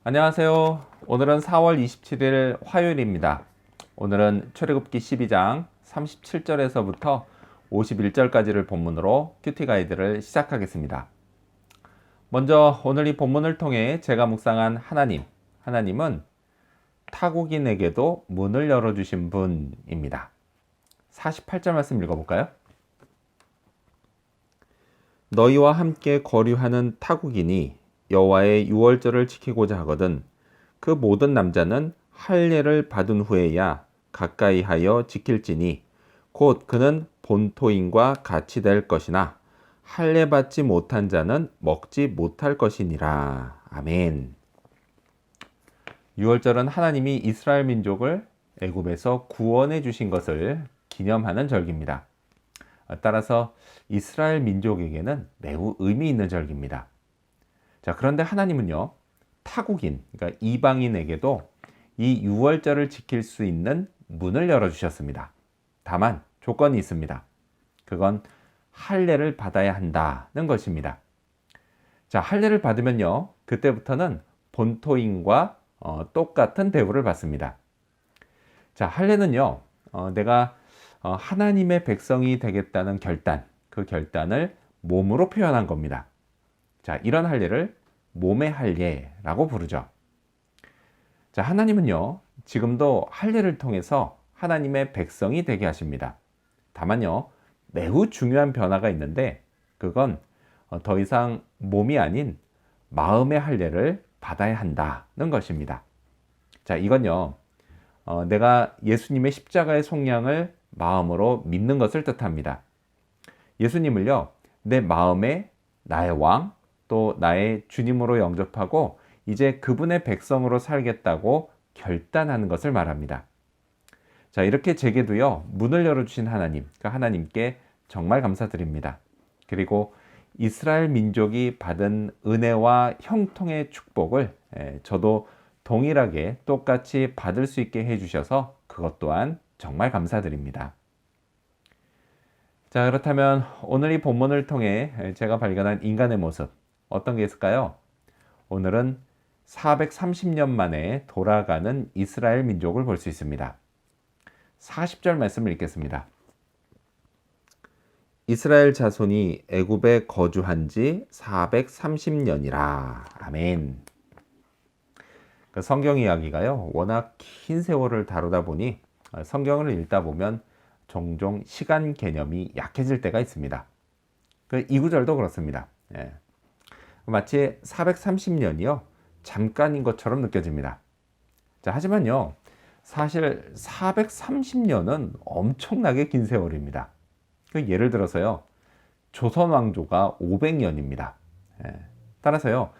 안녕하세요. 오늘은 4월 27일 화요일입니다. 오늘은 출애굽기 12장 37절에서부터 51절까지를 본문으로 큐티 가이드를 시작하겠습니다. 먼저 오늘 이 본문을 통해 제가 묵상한 하나님은 타국인에게도 문을 열어주신 분입니다. 48절 말씀 읽어볼까요? 너희와 함께 거류하는 타국인이 여호와의 유월절을 지키고자 하거든 그 모든 남자는 할례를 받은 후에야 가까이 하여 지킬지니 곧 그는 본토인과 같이 될 것이나 할례 받지 못한 자는 먹지 못할 것이니라. 아멘. 유월절은 하나님이 이스라엘 민족을 애굽에서 구원해 주신 것을 기념하는 절기입니다. 따라서 이스라엘 민족에게는 매우 의미 있는 절기입니다. 자, 그런데 하나님은요, 타국인, 그러니까 이방인에게도 이 유월절을 지킬 수 있는 문을 열어주셨습니다. 다만 조건이 있습니다. 그건 할례를 받아야 한다는 것입니다. 자, 할례를 받으면요, 그때부터는 본토인과 똑같은 대우를 받습니다. 자, 할례는요, 내가 하나님의 백성이 되겠다는 결단, 그 결단을 몸으로 표현한 겁니다. 자, 이런 할례를 몸의 할례라고 부르죠. 자, 하나님은요, 지금도 할례를 통해서 하나님의 백성이 되게 하십니다. 다만요, 매우 중요한 변화가 있는데, 그건 더 이상 몸이 아닌 마음의 할례를 받아야 한다는 것입니다. 자, 이건요, 내가 예수님의 십자가의 속량을 마음으로 믿는 것을 뜻합니다. 예수님을요, 내 마음에 나의 왕, 또 나의 주님으로 영접하고 이제 그분의 백성으로 살겠다고 결단하는 것을 말합니다. 자, 이렇게 제게도요, 문을 열어주신 하나님, 그러니까 하나님께 정말 감사드립니다. 그리고 이스라엘 민족이 받은 은혜와 형통의 축복을 저도 동일하게 똑같이 받을 수 있게 해주셔서 그것 또한 정말 감사드립니다. 자, 그렇다면 오늘 이 본문을 통해 제가 발견한 인간의 모습, 어떤 게 있을까요? 오늘은 430년 만에 돌아가는 이스라엘 민족을 볼 수 있습니다. 40절 말씀을 읽겠습니다. 이스라엘 자손이 애굽에 거주한 지 430년이라. 아멘. 그 성경 이야기가요, 워낙 긴 세월을 다루다 보니 성경을 읽다 보면 종종 시간 개념이 약해질 때가 있습니다. 이 구절도 그렇습니다. 마치 430년이요, 잠깐인 것처럼 느껴집니다. 자, 하지만요, 사실 430년은 엄청나게 긴 세월입니다. 예를 들어서요, 조선 왕조가 500년입니다. 따라서요,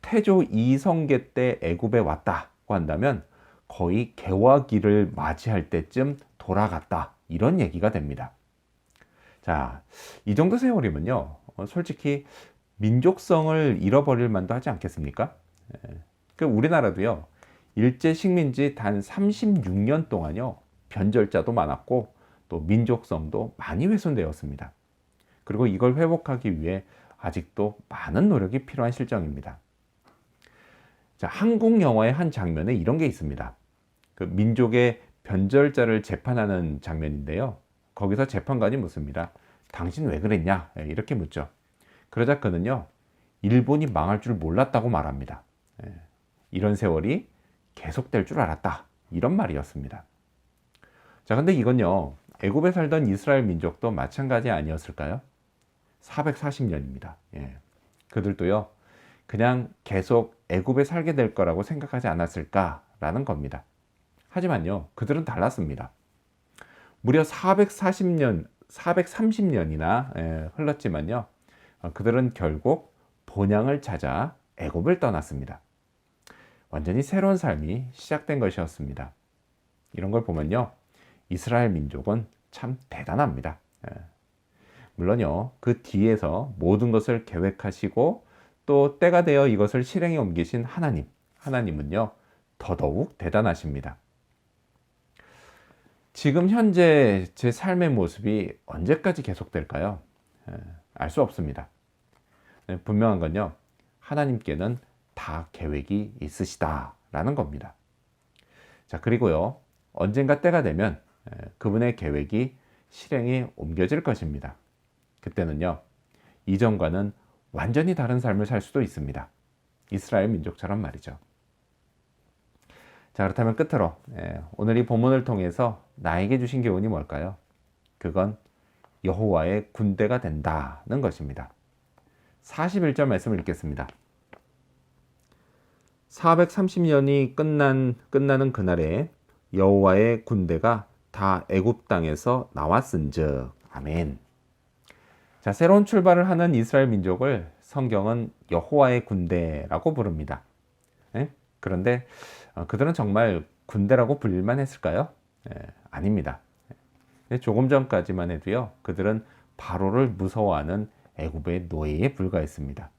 태조 이성계 때 애굽에 왔다고 한다면 거의 개화기를 맞이할 때쯤 돌아갔다, 이런 얘기가 됩니다. 자, 이 정도 세월이면요, 솔직히 민족성을 잃어버릴 만도 하지 않겠습니까? 우리나라도요, 일제 식민지 단 36년 동안요, 변절자도 많았고 또 민족성도 많이 훼손되었습니다. 그리고 이걸 회복하기 위해 아직도 많은 노력이 필요한 실정입니다. 자, 한국 영화의 한 장면에 이런 게 있습니다. 그 민족의 변절자를 재판하는 장면인데요. 거기서 재판관이 묻습니다. 당신 왜 그랬냐? 이렇게 묻죠. 그러자 그는요, 일본이 망할 줄 몰랐다고 말합니다. 이런 세월이 계속될 줄 알았다, 이런 말이었습니다. 자, 근데 이건요, 애굽에 살던 이스라엘 민족도 마찬가지 아니었을까요? 440년입니다. 그들도요, 그냥 계속 애굽에 살게 될 거라고 생각하지 않았을까라는 겁니다. 하지만요, 그들은 달랐습니다. 무려 430년이나 흘렀지만요, 그들은 결국 본향을 찾아 애굽을 떠났습니다. 완전히 새로운 삶이 시작된 것이었습니다. 이런 걸 보면요, 이스라엘 민족은 참 대단합니다. 물론요, 그 뒤에서 모든 것을 계획하시고 또 때가 되어 이것을 실행에 옮기신 하나님은요, 더더욱 대단하십니다. 지금 현재 제 삶의 모습이 언제까지 계속될까요? 알 수 없습니다. 분명한 건요, 하나님께는 다 계획이 있으시다라는 겁니다. 자, 그리고요, 언젠가 때가 되면 그분의 계획이 실행에 옮겨질 것입니다. 그때는요, 이전과는 완전히 다른 삶을 살 수도 있습니다. 이스라엘 민족처럼 말이죠. 자, 그렇다면 끝으로 오늘 이 본문을 통해서 나에게 주신 교훈이 뭘까요? 그건 여호와의 군대가 된다는 것입니다. 41절 말씀을 읽겠습니다. 430년이 끝나는 그날에 여호와의 군대가 다 애굽 땅에서 나왔은즉. 아멘. 자, 새로운 출발을 하는 이스라엘 민족을 성경은 여호와의 군대라고 부릅니다. 그런데 그들은 정말 군대라고 불릴만 했을까요? 아닙니다. 조금 전까지만 해도요, 그들은 바로를 무서워하는 애굽의 노예에 불과했습니다.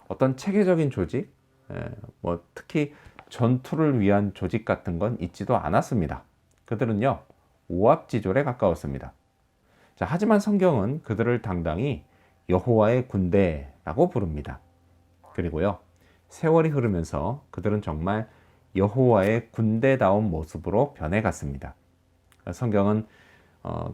어떤 체계적인 조직, 특히 전투를 위한 조직 같은 건 있지도 않았습니다. 그들은요, 오합지졸에 가까웠습니다. 자, 하지만 성경은 그들을 당당히 여호와의 군대라고 부릅니다. 그리고요, 세월이 흐르면서 그들은 정말 여호와의 군대다운 모습으로 변해갔습니다. 성경은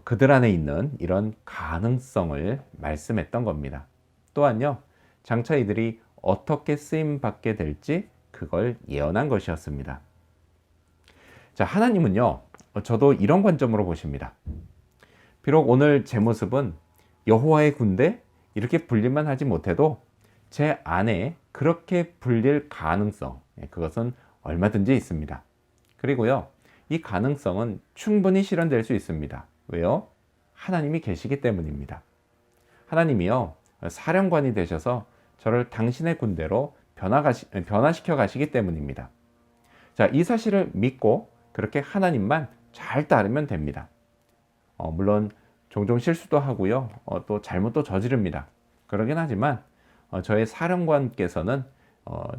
그들 안에 있는 이런 가능성을 말씀했던 겁니다. 또한요, 장차 이들이 어떻게 쓰임 받게 될지 그걸 예언한 것이었습니다. 자, 하나님은요, 저도 이런 관점으로 보십니다. 비록 오늘 제 모습은 여호와의 군대 이렇게 불릴만 하지 못해도 제 안에 그렇게 불릴 가능성, 그것은 얼마든지 있습니다. 그리고요, 이 가능성은 충분히 실현될 수 있습니다. 왜요? 하나님이 계시기 때문입니다. 하나님이요, 사령관이 되셔서 저를 당신의 군대로 변화시켜 가시기 때문입니다. 자, 이 사실을 믿고 그렇게 하나님만 잘 따르면 됩니다. 물론 종종 실수도 하고요, 또 잘못도 저지릅니다. 그러긴 하지만 저의 사령관께서는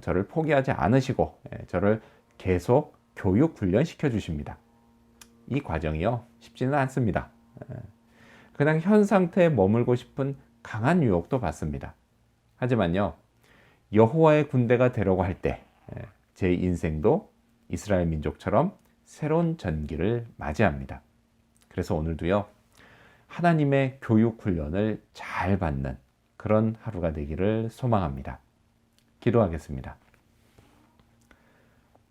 저를 포기하지 않으시고 저를 계속 교육 훈련시켜 주십니다. 이 과정이요, 쉽지는 않습니다. 그냥 현 상태에 머물고 싶은 강한 유혹도 받습니다. 하지만요, 여호와의 군대가 되려고 할 때 제 인생도 이스라엘 민족처럼 새로운 전기를 맞이합니다. 그래서 오늘도요, 하나님의 교육 훈련을 잘 받는 그런 하루가 되기를 소망합니다. 기도하겠습니다.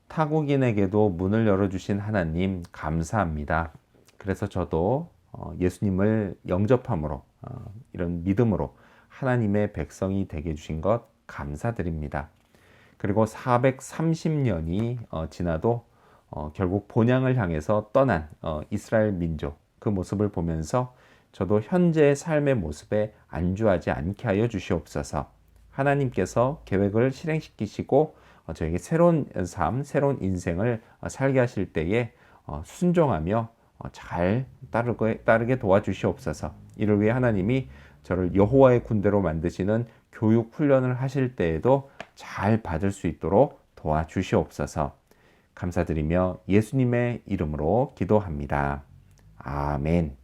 타국인에게도 문을 열어주신 하나님 감사합니다. 그래서 저도 예수님을 영접함으로 이런 믿음으로 하나님의 백성이 되게 해주신 것 감사드립니다. 그리고 430년이 지나도 결국 본향을 향해서 떠난 이스라엘 민족, 그 모습을 보면서 저도 현재의 삶의 모습에 안주하지 않게 하여 주시옵소서. 하나님께서 계획을 실행시키시고 저에게 새로운 삶, 새로운 인생을 살게 하실 때에 순종하며 잘 따르게 도와주시옵소서. 이를 위해 하나님이 저를 여호와의 군대로 만드시는 교육 훈련을 하실 때에도 잘 받을 수 있도록 도와주시옵소서. 감사드리며 예수님의 이름으로 기도합니다. 아멘.